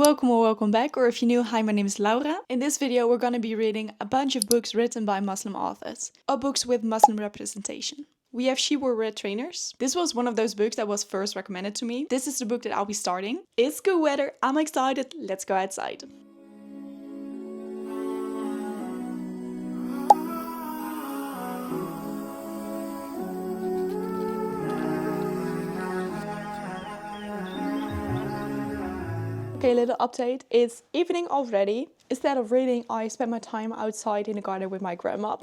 Welcome or welcome back, or if you're new, hi, my name is Laura. In this video we're going to be reading a bunch of books written by Muslim authors, or books with Muslim representation. We have She Wore Red Trainers. This was one of those books that was first recommended to me. This is the book that I'll be starting. It's good weather, I'm excited, let's go outside. Okay, little update. It's evening already. Instead of reading, I spent my time outside in the garden with my grandma.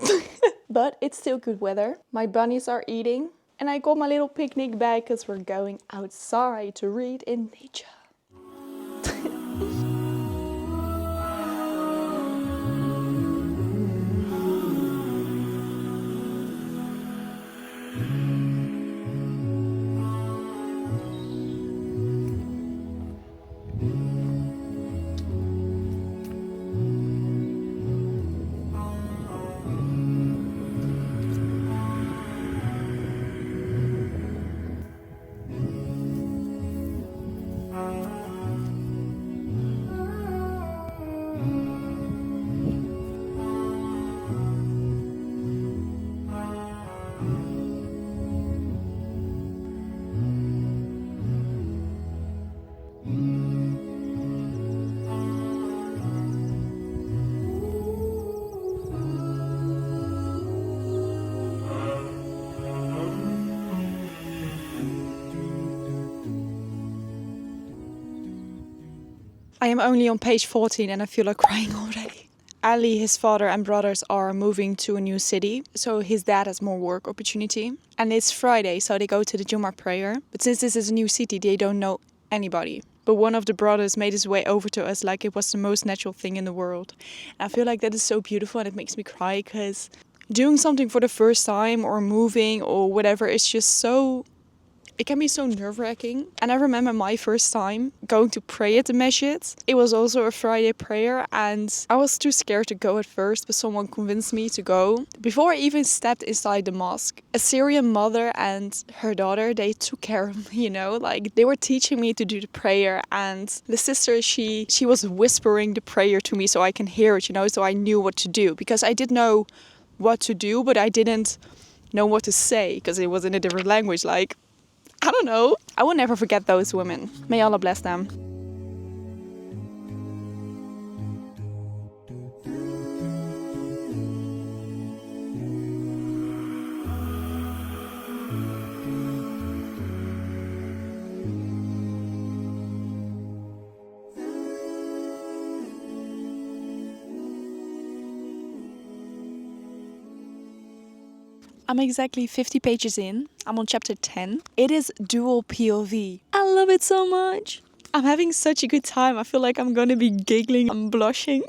But it's still good weather. My bunnies are eating. And I got my little picnic bag because we're going outside to read in nature. I am only on page 14 and I feel like crying already. Ali, his father and brothers are moving to a new city, so his dad has more work opportunity. And it's Friday, so they go to the Jummah prayer. But since this is a new city, they don't know anybody. But one of the brothers made his way over to us like it was the most natural thing in the world. And I feel like that is so beautiful and it makes me cry because doing something for the first time or moving or whatever is just so... It can be so nerve-wracking. And I remember my first time going to pray at the masjid. It was also a Friday prayer and I was too scared to go at first, but someone convinced me to go. Before I even stepped inside the mosque, a Syrian mother and her daughter, they took care of me, you know, like they were teaching me to do the prayer, and the sister, she was whispering the prayer to me so I can hear it, you know, so I knew what to do, because I did know what to do, but I didn't know what to say because it was in a different language, like, I don't know. I will never forget those women. May Allah bless them. I'm exactly 50 pages in. I'm on chapter 10. It is dual POV. I love it so much. I'm having such a good time. I feel like I'm gonna be giggling. I'm blushing.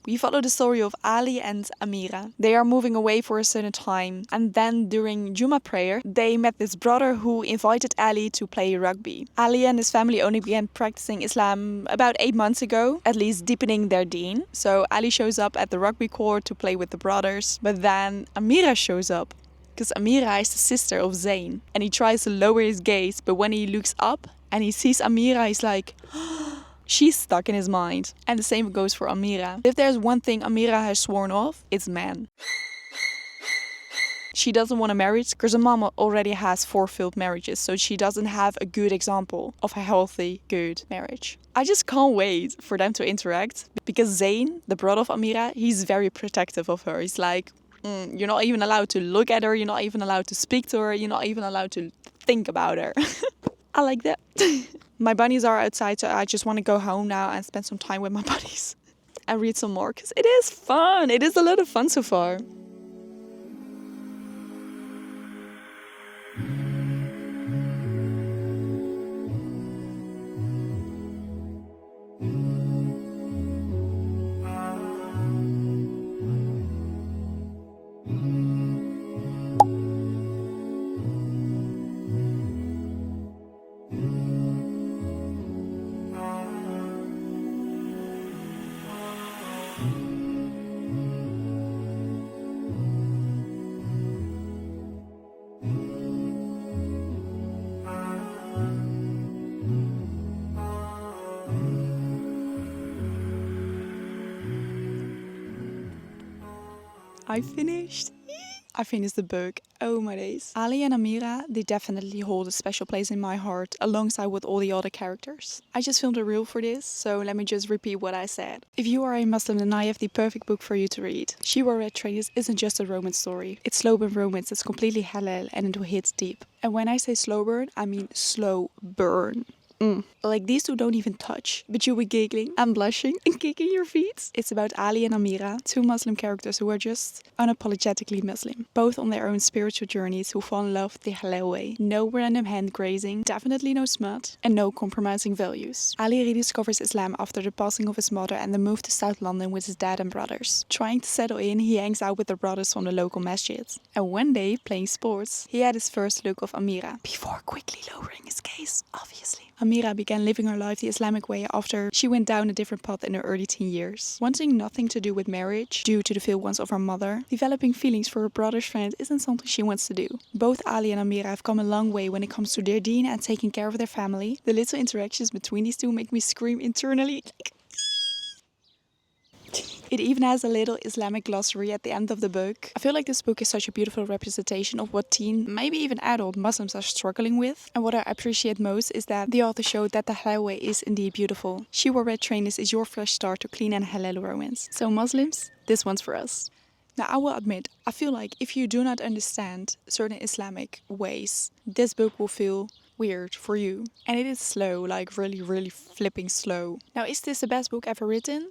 We follow the story of Ali and Amira. They are moving away for a certain time. And then during Jummah prayer, they met this brother who invited Ali to play rugby. Ali and his family only began practicing Islam about 8 months ago, at least deepening their deen. So Ali shows up at the rugby court to play with the brothers. But then Amira shows up. Because Amira is the sister of Zayn. And he tries to lower his gaze, but when he looks up and he sees Amira, he's like, she's stuck in his mind. And the same goes for Amira. If there's one thing Amira has sworn off, it's men. She doesn't want a marriage because her mama already has 4 failed marriages, so she doesn't have a good example of a healthy, good marriage. I just can't wait for them to interact, because Zayn, the brother of Amira, he's very protective of her. He's like, you're not even allowed to look at her, you're not even allowed to speak to her, you're not even allowed to think about her. I like that. My bunnies are outside, so I just want to go home now and spend some time with my bunnies and read some more, because it is fun. It is a lot of fun so far. I finished the book. Oh my days. Ali and Amira, they definitely hold a special place in my heart alongside with all the other characters. I just filmed a reel for this, so let me just repeat what I said. If you are a Muslim, then I have the perfect book for you to read. She Wore Red Trainers isn't just a romance story. It's slow burn romance that's completely halal and it hits deep. And when I say slow burn, I mean slow burn. Like these two don't even touch, but you'll be giggling and blushing and kicking your feet. It's about Ali and Amira, two Muslim characters who are just unapologetically Muslim, both on their own spiritual journeys who fall in love the halal way. No random hand grazing, definitely no smut, and no compromising values. Ali rediscovers Islam after the passing of his mother and the move to South London with his dad and brothers. Trying to settle in, he hangs out with the brothers from the local masjid. And one day, playing sports, he had his first look of Amira, before quickly lowering his gaze, obviously. Amira began living her life the Islamic way after she went down a different path in her early teen years. Wanting nothing to do with marriage, due to the failed ones of her mother, developing feelings for her brother's friend isn't something she wants to do. Both Ali and Amira have come a long way when it comes to their deen and taking care of their family. The little interactions between these two make me scream internally. It even has a little Islamic glossary at the end of the book. I feel like this book is such a beautiful representation of what teen, maybe even adult Muslims are struggling with. And what I appreciate most is that the author showed that the halal way is indeed beautiful. She Wore Red Trainers is your fresh start to clean and halal romance. So Muslims, this one's for us. Now I will admit, I feel like if you do not understand certain Islamic ways, this book will feel weird for you. And it is slow, like really flipping slow. Now is this the best book ever written?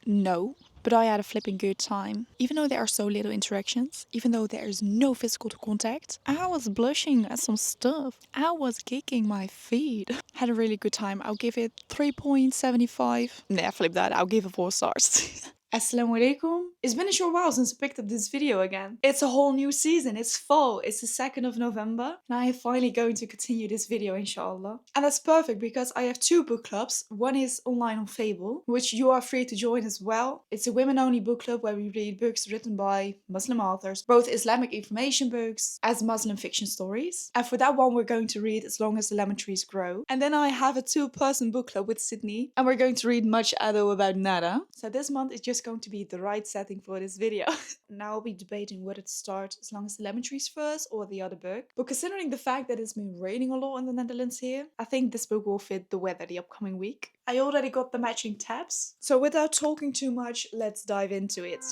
No, but I had a flipping good time. Even though there are so little interactions, even though there is no physical contact, I was blushing at some stuff. I was kicking my feet. Had a really good time. I'll give it 3.75. Nah, flip that. I'll give it 4 stars. Assalamu Aleikoum. It's been a short while since I picked up this video again. It's a whole new season, it's fall, it's the 2nd of November. And I am finally going to continue this video, inshallah. And that's perfect because I have 2 book clubs. One is online on Fable, which you are free to join as well. It's a women-only book club where we read books written by Muslim authors, both Islamic information books as Muslim fiction stories. And for that one, we're going to read As Long as the Lemon Trees Grow. And then I have a 2-person book club with Sydney, and we're going to read Much Ado About Nada. So this month is just going to be the right setting for this video. Now I'll be debating whether to start As Long as the Lemon Trees first or the other book. But considering the fact that it's been raining a lot in the Netherlands here, I think this book will fit the weather the upcoming week. I already got the matching tabs. So without talking too much, let's dive into it.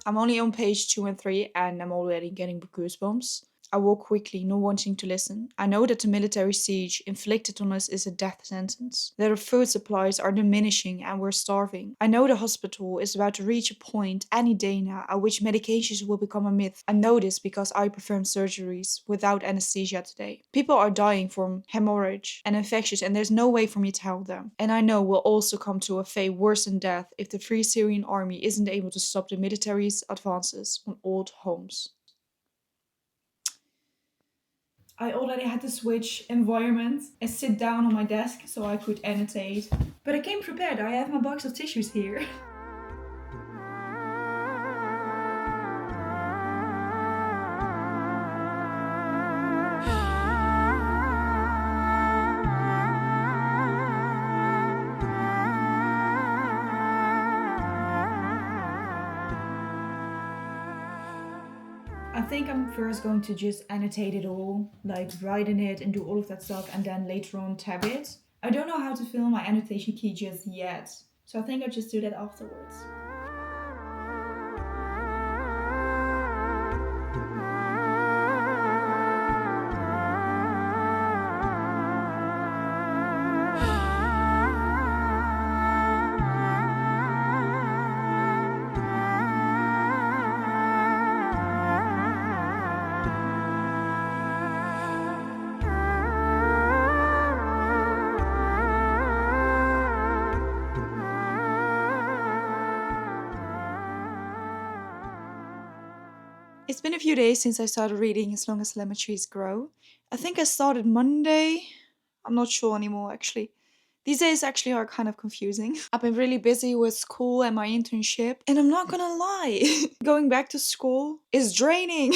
I'm only on page 2 and 3 and I'm already getting goosebumps. I walk quickly, not wanting to listen. I know that the military siege inflicted on us is a death sentence. That our food supplies are diminishing and we're starving. I know the hospital is about to reach a point any day now at which medications will become a myth. I know this because I performed surgeries without anesthesia today. People are dying from hemorrhage and infections and there's no way for me to help them. And I know we'll also come to a fate worse than death if the Free Syrian Army isn't able to stop the military's advances on old homes. I already had to switch environment and sit down on my desk so I could annotate. But I came prepared, I have my box of tissues here. I think I'm first going to just annotate it all, like write in it and do all of that stuff and then later on tab it. I don't know how to fill my annotation key just yet, so I think I'll just do that afterwards. It's been a few days since I started reading As Long as Lemon Trees Grow. I think I started Monday. I'm not sure anymore, actually. These days actually are kind of confusing. I've been really busy with school and my internship, and I'm not gonna lie, going back to school is draining.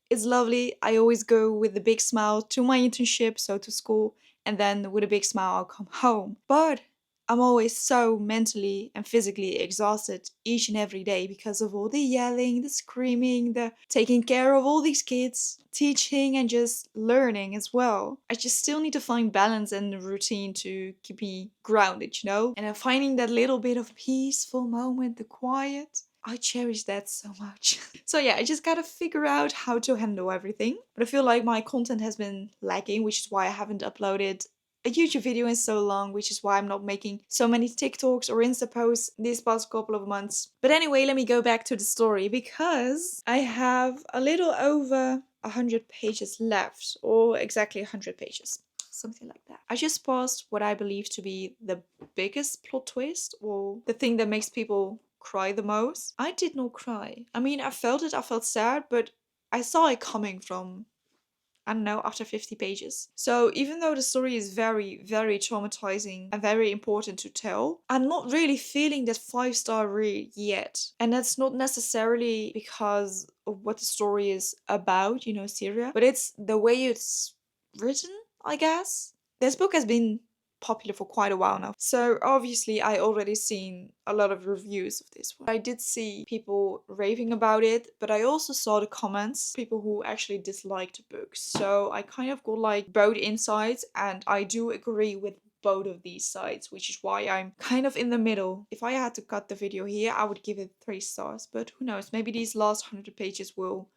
It's lovely. I always go with a big smile to my internship, so to school, and then with a big smile I'll come home. But I'm always so mentally and physically exhausted each and every day because of all the yelling, the screaming, the taking care of all these kids, teaching and just learning as well. I just still need to find balance and a routine to keep me grounded, you know? And I'm finding that little bit of peaceful moment, the quiet. I cherish that so much. So yeah, I just gotta figure out how to handle everything. But I feel like my content has been lacking, which is why I haven't uploaded a YouTube video in so long, which is why I'm not making so many TikToks or Insta posts these past couple of months. But anyway, let me go back to the story because I have a little over 100 pages left, or exactly 100 pages. Something like that. I just paused what I believe to be the biggest plot twist, or the thing that makes people cry the most. I did not cry. I mean, I felt it, I felt sad, but I saw it coming from, I don't know, after 50 pages. So even though the story is very, very traumatizing and very important to tell, I'm not really feeling that 5-star read yet. And that's not necessarily because of what the story is about, you know, Syria, but it's the way it's written, I guess. This book has been popular for quite a while now. So obviously I already seen a lot of reviews of this one. I did see people raving about it, but I also saw the comments, people who actually disliked the book. So I kind of got like both insights, and I do agree with both of these sides, which is why I'm kind of in the middle. If I had to cut the video here, I would give it 3 stars, but who knows, maybe these last 100 pages will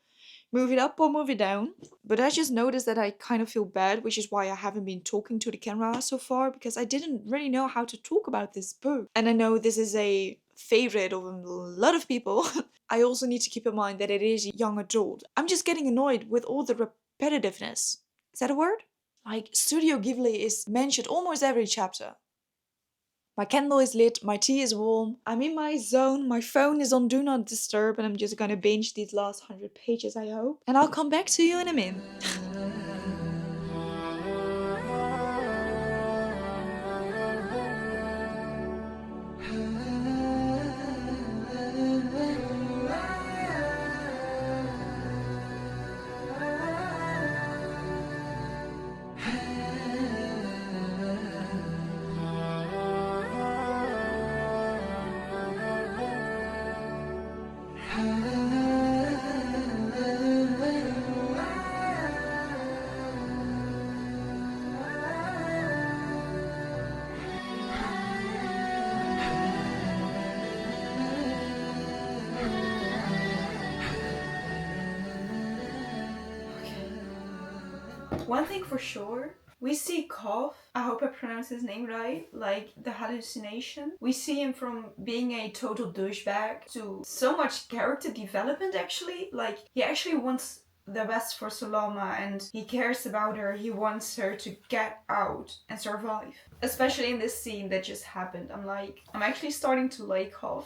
move it up or move it down. But I just noticed that I kind of feel bad, which is why I haven't been talking to the camera so far, because I didn't really know how to talk about this book. And I know this is a favorite of a lot of people. I also need to keep in mind that it is young adult. I'm just getting annoyed with all the repetitiveness. Is that a word? Like, Studio Ghibli is mentioned almost every chapter. My candle is lit, my tea is warm, I'm in my zone, my phone is on do not disturb, and I'm just gonna binge these last 100 pages, I hope. And I'll come back to you in a minute. One thing for sure, we see Kof, I hope I pronounce his name right, like the hallucination. We see him from being a total douchebag to so much character development actually. Like, he actually wants the best for Salama and he cares about her. He wants her to get out and survive. Especially in this scene that just happened. I'm actually starting to like Kof.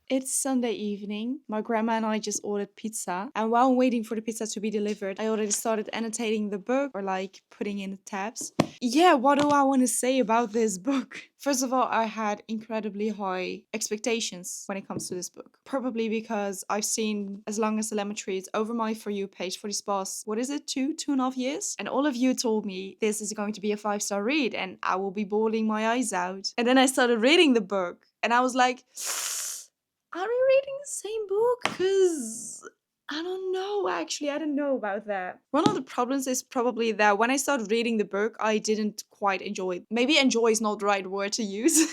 It's Sunday evening. My grandma and I just ordered pizza. And while I'm waiting for the pizza to be delivered, I already started annotating the book or like putting in the tabs. Yeah, what do I want to say about this book? First of all, I had incredibly high expectations when it comes to this book. Probably because I've seen As Long as the Lemon Tree is over my For You page for this past, what is it, 2.5 years? And all of you told me this is going to be a 5-star read and I will be bawling my eyes out. And then I started reading the book and I was like, are we reading the same book? Because I don't know, actually. I don't know about that. One of the problems is probably that when I started reading the book, I didn't quite enjoy it. Maybe enjoy is not the right word to use,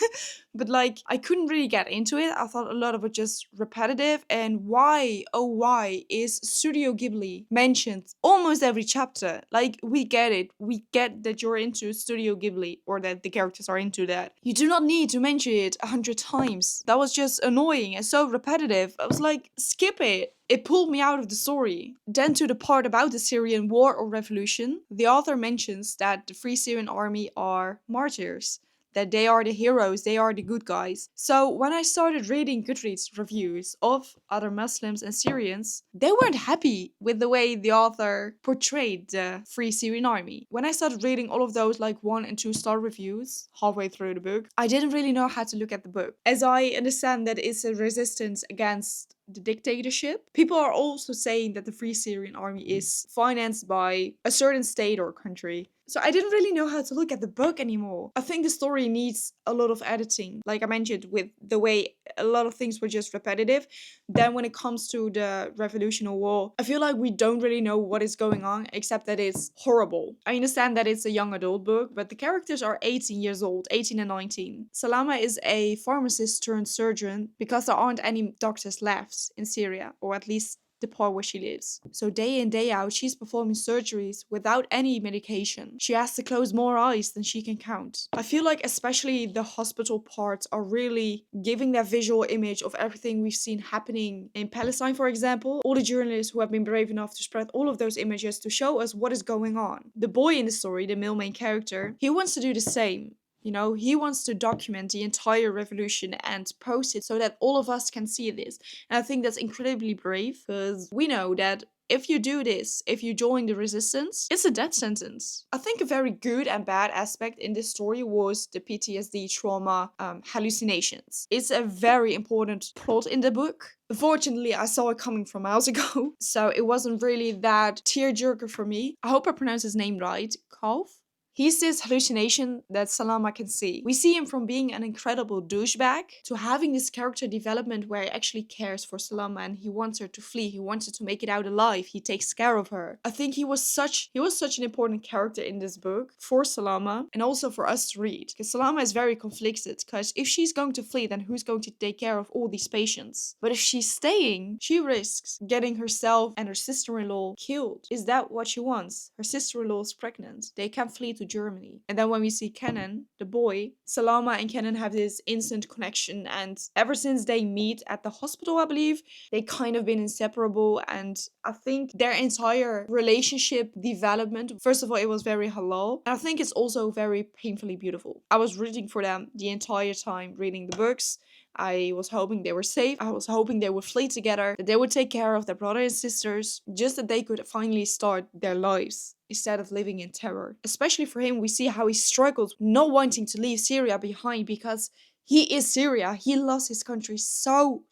but like I couldn't really get into it. I thought a lot of it just repetitive. And why, oh, why is Studio Ghibli mentioned almost every chapter? Like, we get it. We get that you're into Studio Ghibli or that the characters are into that. You do not need to mention it 100 times. That was just annoying and so repetitive. I was like, skip it. It pulled me out of the story. Then to the part about the Syrian war or revolution, the author mentions that the Free Syrian Army are martyrs, that they are the heroes, they are the good guys. So when I started reading Goodreads reviews of other Muslims and Syrians, they weren't happy with the way the author portrayed the Free Syrian Army. When I started reading all of those like 1 and 2-star reviews halfway through the book, I didn't really know how to look at the book. As I understand that it's a resistance against the dictatorship. People are also saying that the Free Syrian Army is financed by a certain state or country. So I didn't really know how to look at the book anymore. I think the story needs a lot of editing. Like I mentioned, with the way a lot of things were just repetitive. Then when it comes to the revolution or war, I feel like we don't really know what is going on, except that it's horrible. I understand that it's a young adult book, but the characters are 18 years old, 18 and 19. Salama is a pharmacist turned surgeon because there aren't any doctors left in Syria, or at least the part where she lives. So day in, day out, she's performing surgeries without any medication. She has to close more eyes than she can count. I feel like especially the hospital parts are really giving that visual image of everything we've seen happening in Palestine, for example. All the journalists who have been brave enough to spread all of those images to show us what is going on. The boy in the story, the male main character, he wants to do the same. You know, he wants to document the entire revolution and post it so that all of us can see this. And I think that's incredibly brave because we know that if you do this, if you join the resistance, it's a death sentence. I think a very good and bad aspect in this story was the PTSD trauma hallucinations. It's a very important plot in the book. Unfortunately, I saw it coming from miles ago, so it wasn't really that tearjerker for me. I hope I pronounced his name right. Kauf? He's this hallucination that Salama can see. We see him from being an incredible douchebag to having this character development where he actually cares for Salama and he wants her to flee. He wants her to make it out alive. He takes care of her. I think he was such an important character in this book for Salama and also for us to read. Because Salama is very conflicted because if she's going to flee, then who's going to take care of all these patients? But if she's staying, she risks getting herself and her sister-in-law killed. Is that what she wants? Her sister-in-law is pregnant. They can flee to Germany. And then when we see Kenan, the boy, Salama and Kenan have this instant connection, and ever since they meet at the hospital, I believe, they kind of been inseparable, and I think their entire relationship development, first of all, it was very halal, and I think it's also very painfully beautiful. I was rooting for them the entire time reading the books. I was hoping they were safe. I was hoping they would flee together, that they would take care of their brothers and sisters, just that they could finally start their lives instead of living in terror. Especially for him, we see how he struggles not wanting to leave Syria behind because he is Syria. He loves his country so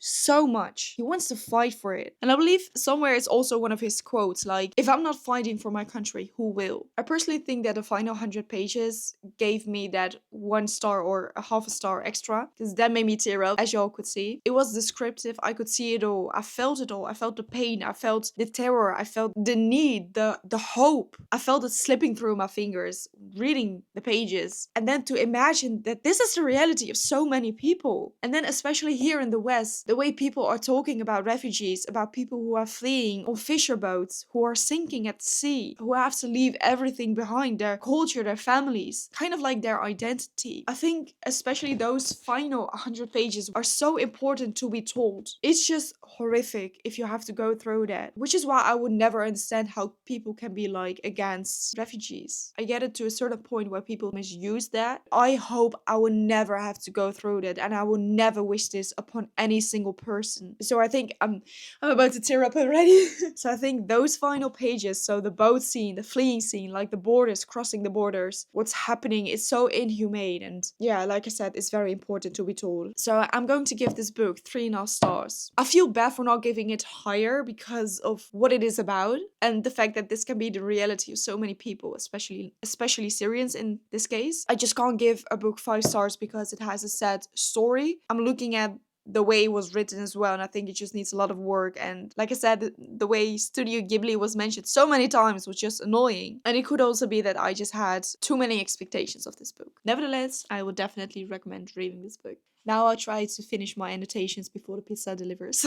much. He wants to fight for it. And I believe somewhere it's also one of his quotes, like, if I'm not fighting for my country, who will? I personally think that the final 100 pages gave me that 1 star or a half a star extra, because that made me tear up, as y'all could see. It was descriptive. I could see it all. I felt it all. I felt the pain. I felt the terror. I felt the need, the hope. I felt it slipping through my fingers, reading the pages. And then to imagine that this is the reality of so many people. And then especially here in the West, the way people are talking about refugees, about people who are fleeing on fisher boats, who are sinking at sea, who have to leave everything behind, their culture, their families, kind of like their identity. I think especially those final 100 pages are so important to be told. It's just horrific if you have to go through that, which is why I would never understand how people can be like against refugees. I get it to a certain point where people misuse that. I hope I would never have to go go through that, and I will never wish this upon any single person. So I think I'm about to tear up already. So I think those final pages, so the boat scene, the fleeing scene, like the borders, crossing the borders, what's happening is so inhumane, and yeah, like I said, it's very important to be told. So I'm going to give this book 3.5 stars. I feel bad for not giving it higher because of what it is about and the fact that this can be the reality of so many people, especially Syrians in this case. I just can't give a book 5 stars because it has a sad story. I'm looking at the way it was written as well, and I think it just needs a lot of work. And like I said, the way Studio Ghibli was mentioned so many times was just annoying. And it could also be that I just had too many expectations of this book. Nevertheless, I would definitely recommend reading this book. Now I'll try to finish my annotations before the pizza delivers.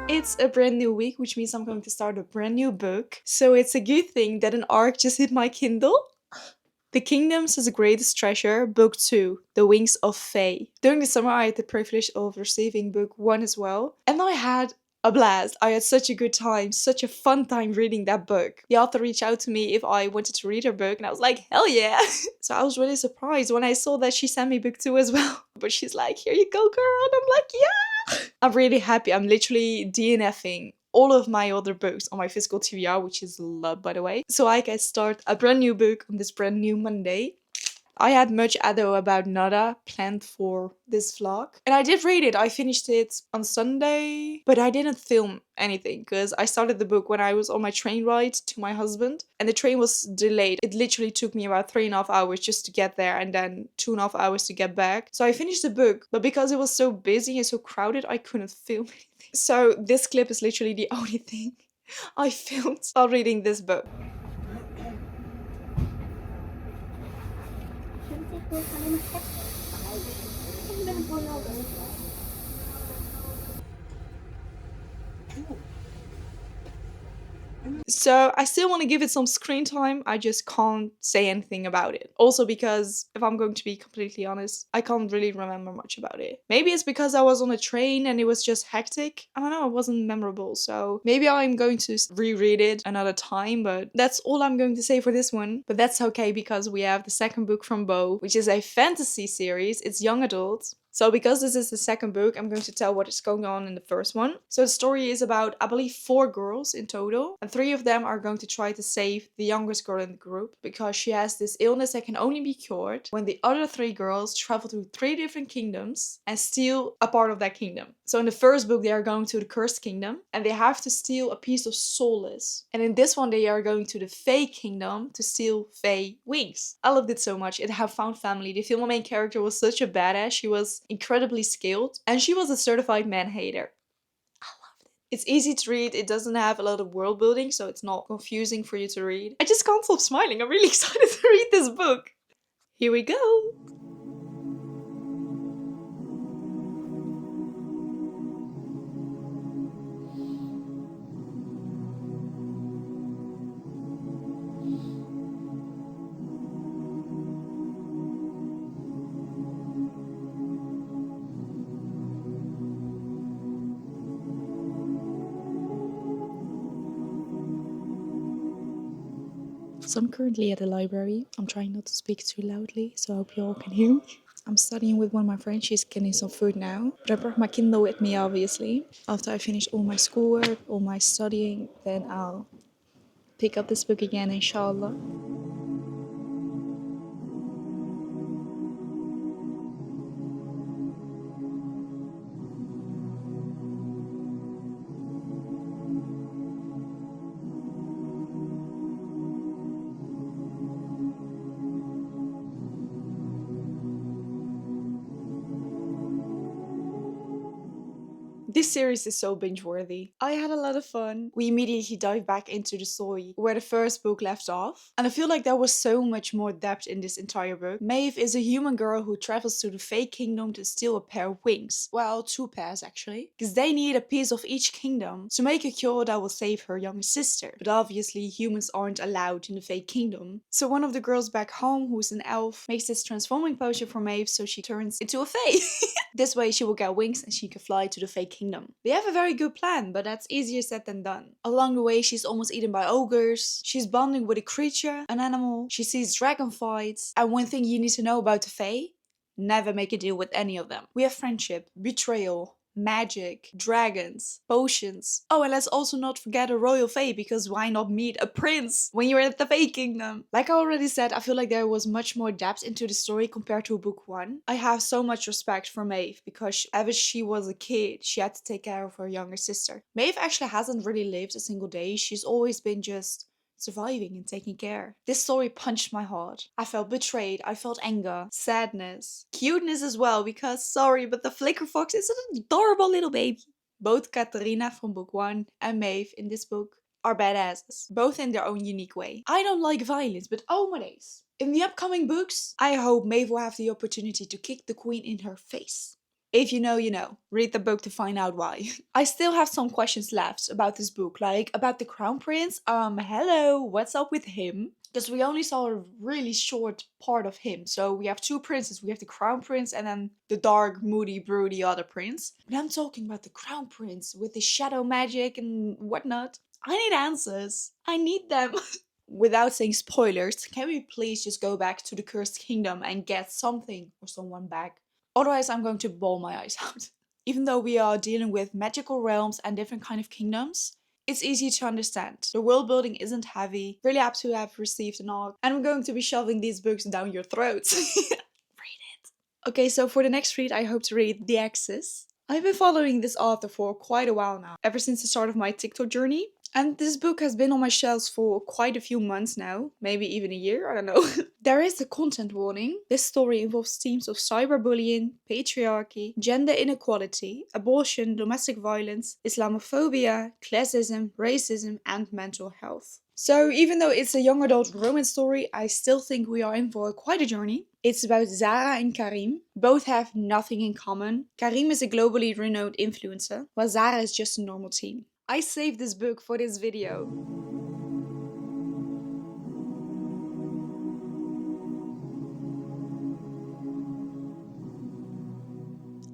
It's a brand new week, which means I'm going to start a brand new book. So it's a good thing that an arc just hit my Kindle. The Kingdoms is the Greatest Treasure, Book 2, The Wings of Fae. During the summer, I had the privilege of receiving Book 1 as well. And I had a blast. I had such a good time, such a fun time reading that book. The author reached out to me if I wanted to read her book, and I was like, hell yeah. So I was really surprised when I saw that she sent me Book 2 as well. But she's like, here you go, girl. And I'm like, yeah. I'm really happy. I'm literally DNFing all of my other books on my physical TBR, which is a lot, by the way. So I can start a brand new book on this brand new Monday. I had much ado about nada planned for this vlog. And I did read it. I finished it on Sunday, but I didn't film anything because I started the book when I was on my train ride to my husband and the train was delayed. It literally took me about 3.5 hours just to get there and then 2.5 hours to get back. So I finished the book, but because it was so busy and so crowded, I couldn't film anything. So this clip is literally the only thing I filmed while reading this book. So I still want to give it some screen time, I just can't say anything about it. Also because, if I'm going to be completely honest, I can't really remember much about it. Maybe it's because I was on a train and it was just hectic. I don't know, it wasn't memorable. So maybe I'm going to reread it another time, but that's all I'm going to say for this one. But that's okay because we have the second book from Bo, which is a fantasy series. It's young adult. So because this is the second book, I'm going to tell what is going on in the first one. So the story is about, I believe, 4 girls in total. And 3 of them are going to try to save the youngest girl in the group because she has this illness that can only be cured when the other 3 girls travel to 3 different kingdoms and steal a part of that kingdom. So in the first book, they are going to the Cursed Kingdom and they have to steal a piece of soulless. And in this one, they are going to the Fae Kingdom to steal Fae wings. I loved it so much. It had found family. The female main character was such a badass. She was incredibly skilled and she was a certified man-hater. I loved it. It's easy to read. It doesn't have a lot of world building, so it's not confusing for you to read. I just can't stop smiling. I'm really excited to read this book. Here we go. So I'm currently at the library. I'm trying not to speak too loudly, so I hope you all can hear me. I'm studying with one of my friends. She's getting some food now. But I brought my Kindle with me, obviously. After I finish all my schoolwork, all my studying, then I'll pick up this book again, inshallah. This series is so binge-worthy. I had a lot of fun. We immediately dive back into the story where the first book left off. And I feel like there was so much more depth in this entire book. Maeve is a human girl who travels to the Fey Kingdom to steal a pair of wings. Well, 2 pairs actually. Because they need a piece of each kingdom to make a cure that will save her younger sister. But obviously humans aren't allowed in the Fey Kingdom. So one of the girls back home, who's an elf, makes this transforming potion for Maeve so she turns into a Fey. This way she will get wings and she can fly to the Fey Kingdom. They have a very good plan, but that's easier said than done. Along the way, she's almost eaten by ogres. She's bonding with a creature, an animal. She sees dragon fights. And one thing you need to know about the Fae: never make a deal with any of them. We have friendship, betrayal, magic, dragons, potions. Oh, and let's also not forget a royal fae, because why not meet a prince when you're at the Fae Kingdom? Like I already said, I feel like there was much more depth into the story compared to book 1. I have so much respect for Maeve because ever she was a kid, she had to take care of her younger sister. Maeve actually hasn't really lived a single day. She's always been just surviving and taking care. This story punched my heart. I felt betrayed, I felt anger, sadness, cuteness as well, because sorry, but the Flicker Fox is an adorable little baby. Both Katarina from book 1 and Maeve in this book are badasses, both in their own unique way. I don't like violence, but oh my days. In the upcoming books, I hope Maeve will have the opportunity to kick the queen in her face. If you know, you know. Read the book to find out why. I still have some questions left about this book, like about the Crown Prince. Hello, what's up with him? Because we only saw a really short part of him. So we have 2 princes. We have the Crown Prince and then the dark, moody, broody other prince. But I'm talking about the Crown Prince with his shadow magic and whatnot. I need answers. I need them. Without saying spoilers, can we please just go back to the Cursed Kingdom and get something or someone back? Otherwise, I'm going to bawl my eyes out. Even though we are dealing with magical realms and different kind of kingdoms, it's easy to understand. The world building isn't heavy. Really happy to have received an ARC. And I'm going to be shoving these books down your throats. Read it. Okay, so for the next read, I hope to read The Exes. I've been following this author for quite a while now, ever since the start of my TikTok journey. And this book has been on my shelves for quite a few months now, maybe even a year, I don't know. There is a content warning. This story involves themes of cyberbullying, patriarchy, gender inequality, abortion, domestic violence, Islamophobia, classism, racism, and mental health. So even though it's a young adult romance story, I still think we are in for quite a journey. It's about Zara and Karim. Both have nothing in common. Karim is a globally renowned influencer, while Zara is just a normal teen. I saved this book for this video.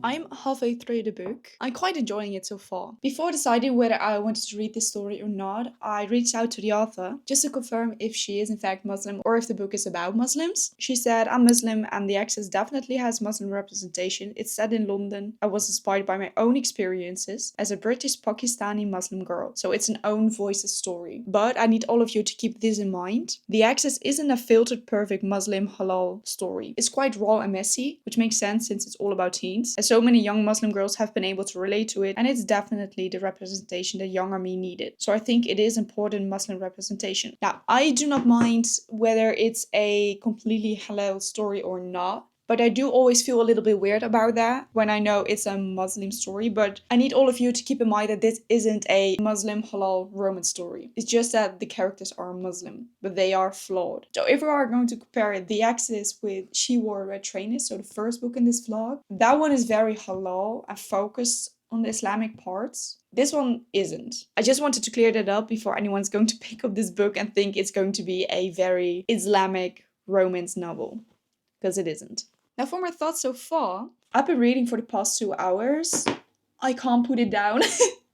I'm halfway through the book. I'm quite enjoying it so far. Before deciding whether I wanted to read this story or not, I reached out to the author just to confirm if she is in fact Muslim or if the book is about Muslims. She said, I'm Muslim and the Exes definitely has Muslim representation. It's set in London. I was inspired by my own experiences as a British Pakistani Muslim girl. So it's an own voices story. But I need all of you to keep this in mind. The Exes isn't a filtered perfect Muslim halal story. It's quite raw and messy, which makes sense since it's all about teens. As so many young Muslim girls have been able to relate to it, and it's definitely the representation that younger me needed. So I think it is important Muslim representation. Now, I do not mind whether it's a completely halal story or not. But I do always feel a little bit weird about that when I know it's a Muslim story. But I need all of you to keep in mind that this isn't a Muslim halal romance story. It's just that the characters are Muslim, but they are flawed. So if we are going to compare The Exes with She Wore a Red Trainers, so the first book in this vlog, that one is very halal and focused on the Islamic parts. This one isn't. I just wanted to clear that up before anyone's going to pick up this book and think it's going to be a very Islamic romance novel, because it isn't. Now for my thoughts so far, I've been reading for the past 2 hours. I can't put it down.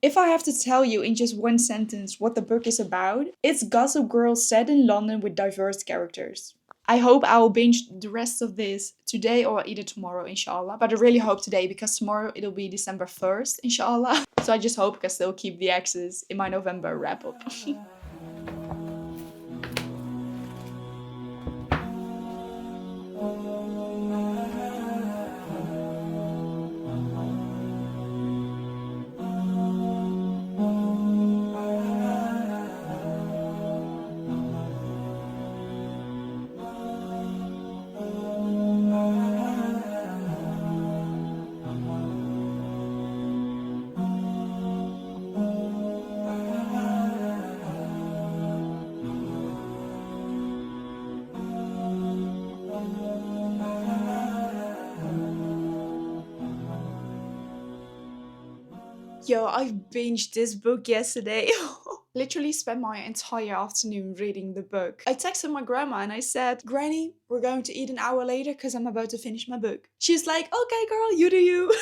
If I have to tell you in just one sentence what the book is about, it's Gossip Girl set in London with diverse characters. I hope I will binge the rest of this today or either tomorrow, inshallah. But I really hope today, because tomorrow it'll be December 1st, inshallah. So I just hope I can still keep the Exes in my November wrap up. Yo, I binged this book yesterday. Literally spent my entire afternoon reading the book. I texted my grandma and I said, Granny, we're going to eat an hour later because I'm about to finish my book. She's like, okay girl, you do you.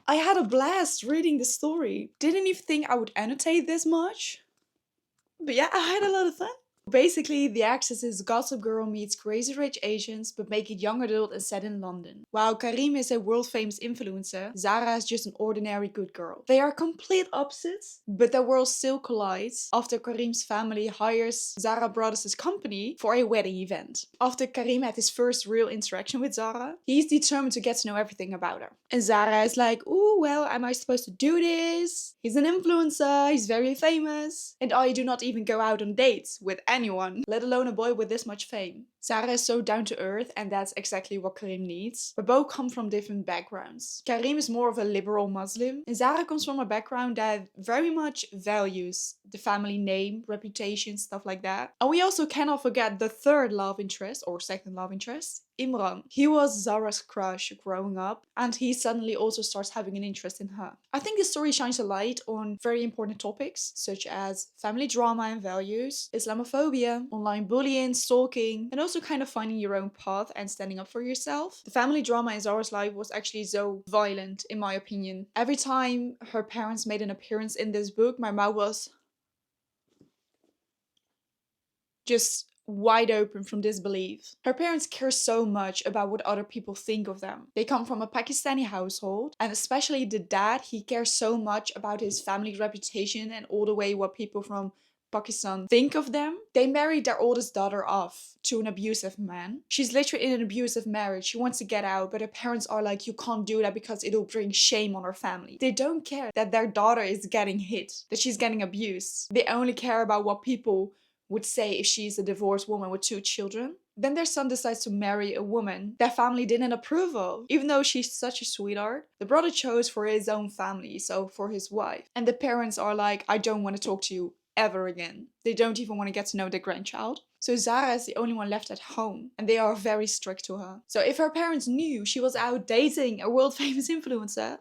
I had a blast reading the story. Didn't even think I would annotate this much. But yeah, I had a lot of fun. Basically, the Exes is Gossip Girl meets Crazy Rich Asians but make it young adult and set in London. While Karim is a world famous influencer, Zara is just an ordinary good girl. They are complete opposites, but their worlds still collide after Karim's family hires Zara Brothers' company for a wedding event. After Karim had his first real interaction with Zara, he's determined to get to know everything about her. And Zara is like, ooh, well, am I supposed to do this? He's an influencer, he's very famous, and I do not even go out on dates with anyone, let alone a boy with this much fame. Zara is so down to earth, and that's exactly what Karim needs. But both come from different backgrounds. Karim is more of a liberal Muslim, and Zara comes from a background that very much values the family name, reputation, stuff like that. And we also cannot forget the third love interest, or second love interest, Imran. He was Zara's crush growing up, and he suddenly also starts having an interest in her. I think the story shines a light on very important topics, such as family drama and values, Islamophobia, online bullying, stalking, and also kind of finding your own path and standing up for yourself. The family drama in Zara's life was actually so violent, in my opinion. Every time her parents made an appearance in this book, my mouth was just wide open from disbelief. Her parents care so much about what other people think of them. They come from a Pakistani household, and especially the dad, he cares so much about his family's reputation and all the way what people from Pakistan think of them. They married their oldest daughter off to an abusive man. She's literally in an abusive marriage. She wants to get out, but her parents are like, you can't do that because it'll bring shame on her family. They don't care that their daughter is getting hit, that she's getting abused. They only care about what people would say if she's a divorced woman with 2 children. Then their son decides to marry a woman their family didn't approve of. Even though she's such a sweetheart, the brother chose for his own family, so for his wife. And the parents are like, I don't want to talk to you ever again. They don't even want to get to know their grandchild. So Zara is the only one left at home, and they are very strict to her. So if her parents knew she was out dating a world famous influencer,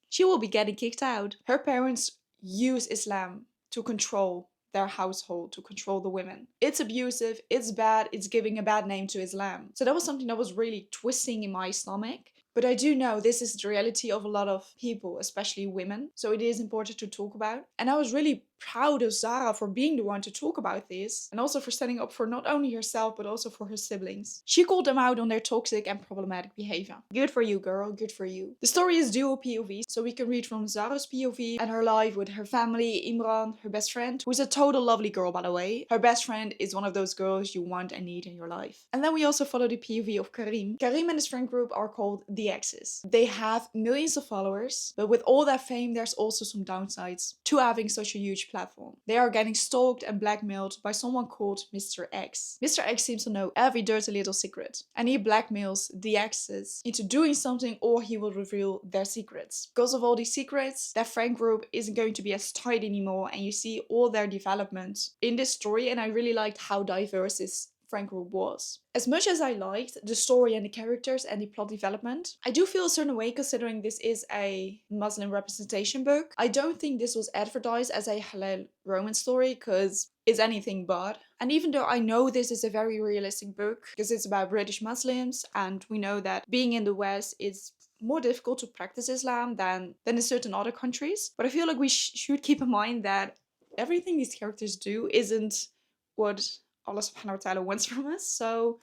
she will be getting kicked out. Her parents use Islam to control their household, to control the women. It's abusive, it's bad, it's giving a bad name to Islam. So that was something that was really twisting in my stomach. But I do know this is the reality of a lot of people, especially women. So it is important to talk about. And I was really proud of Zara for being the one to talk about this. And also for standing up for not only herself, but also for her siblings. She called them out on their toxic and problematic behavior. Good for you, girl. Good for you. The story is dual POV. So we can read from Zara's POV and her life with her family, Imran, her best friend, who's a total lovely girl, by the way. Her best friend is one of those girls you want and need in your life. And then we also follow the POV of Karim. Karim and his friend group are called the Exes. They have millions of followers, but with all that fame, there's also some downsides to having such a huge platform. They are getting stalked and blackmailed by someone called Mr. X. Mr. X seems to know every dirty little secret, and he blackmails the Exes into doing something, or he will reveal their secrets. Because of all these secrets, their friend group isn't going to be as tight anymore, and you see all their development in this story, and I really liked how diverse this friend group was. As much as I liked the story and the characters and the plot development, I do feel a certain way considering this is a Muslim representation book. I don't think this was advertised as a halal romance story because it's anything but. And even though I know this is a very realistic book because it's about British Muslims and we know that being in the West is more difficult to practice Islam than in certain other countries. But I feel like we should keep in mind that everything these characters do isn't what Allah subhanahu wa ta'ala wants from us. So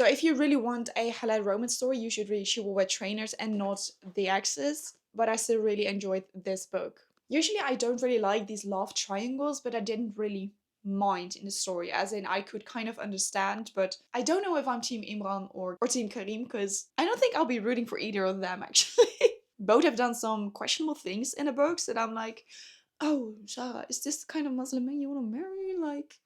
if you really want a halal romance story, you should read She Will Wear Trainers and not The Exes. But I still really enjoyed this book. Usually I don't really like these love triangles, but I didn't really mind in the story, as in I could kind of understand, but I don't know if I'm Team Imran or Team Karim, because I don't think I'll be rooting for either of them actually. Both have done some questionable things in the books that I'm like, oh, Zara, is this the kind of Muslim man you want to marry? Like,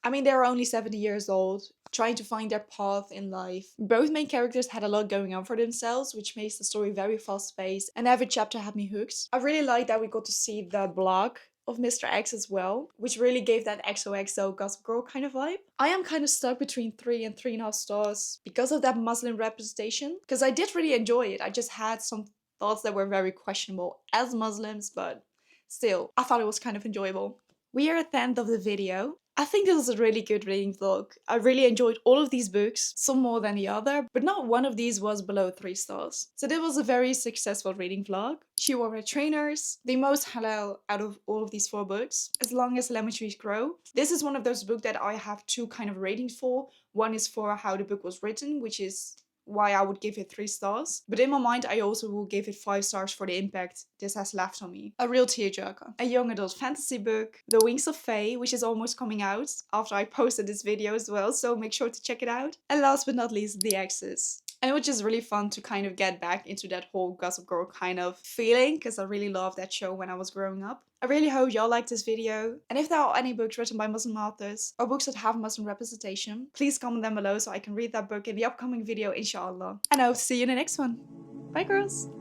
I mean, they're only 70 years old, trying to find their path in life. Both main characters had a lot going on for themselves, which makes the story very fast-paced, and every chapter had me hooked. I really like that we got to see the blog of Mr. X as well, which really gave that XOXO Gossip Girl kind of vibe. I am kind of stuck between 3 and 3.5 stars because of that Muslim representation, because I did really enjoy it. I just had some thoughts that were very questionable as Muslims, but still, I thought it was kind of enjoyable. We are at the end of the video. I think this was a really good reading vlog. I really enjoyed all of these books, some more than the other, but not one of these was below 3 stars. So this was a very successful reading vlog. Chihuahua trainers, the most halal out of all of these 4 books, as long as lemon trees grow. This is one of those books that I have 2 kind of ratings for. One is for how the book was written, which is why I would give it 3 stars. But in my mind, I also will give it 5 stars for the impact this has left on me. A real tearjerker. A young adult fantasy book. The Wings of Fae, which is almost coming out after I posted this video as well, so make sure to check it out. And last but not least, the Exes. And it was just really fun to kind of get back into that whole Gossip Girl kind of feeling, because I really loved that show when I was growing up. I really hope y'all liked this video, and if there are any books written by Muslim authors or books that have Muslim representation, please comment them below so I can read that book in the upcoming video, inshallah. And I hope to see you in the next one. Bye girls!